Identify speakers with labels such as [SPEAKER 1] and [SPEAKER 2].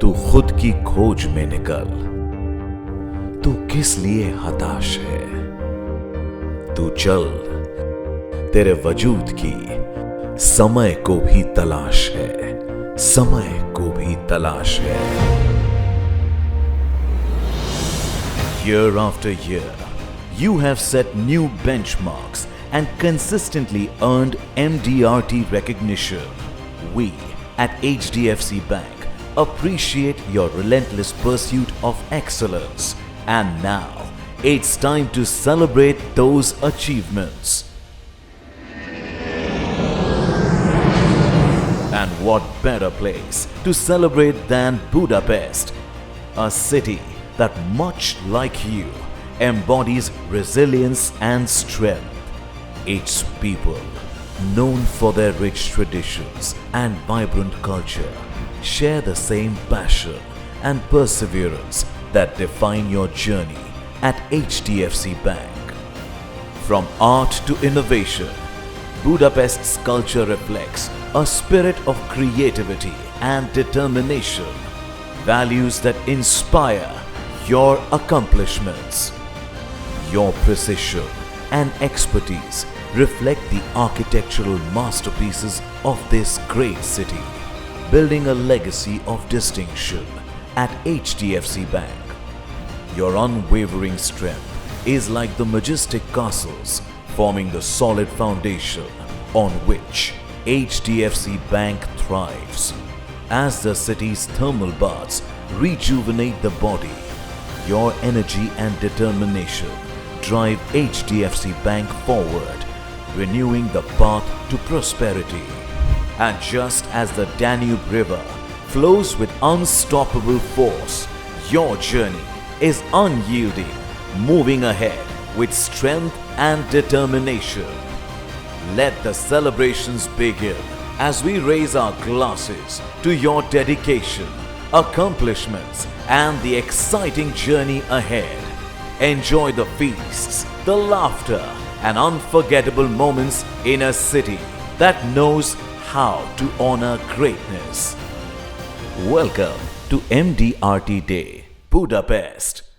[SPEAKER 1] तू खुद की खोज में निकल। तू किस लिए हताश है? तू चल, तेरे वजूद की समय को भी तलाश है, समय को भी तलाश है। Year after year, you have set new benchmarks and consistently earned MDRT recognition. We at HDFC Bank appreciate your relentless pursuit of excellence, and now it's time to celebrate those achievements. And what better place to celebrate than Budapest, a city that, much like you, embodies resilience and strength. Its people, known for their rich traditions and vibrant culture, share the same passion and perseverance that define your journey at HDFC Bank. From art to innovation, Budapest's culture reflects a spirit of creativity and determination, values that inspire your accomplishments. Your precision and expertise reflect the architectural masterpieces of this great city, building a legacy of distinction at HDFC Bank. Your unwavering strength is like the majestic castles forming the solid foundation on which HDFC Bank thrives. As the city's thermal baths rejuvenate the body, your energy and determination drive HDFC Bank forward, renewing the path to prosperity. And just as the Danube River flows with unstoppable force, your journey is unyielding, moving ahead with strength and determination. Let the celebrations begin as we raise our glasses to your dedication, accomplishments, and the exciting journey ahead. Enjoy the feasts, the laughter, and unforgettable moments in a city that knows how to honor greatness. Welcome to MDRT Day, Budapest.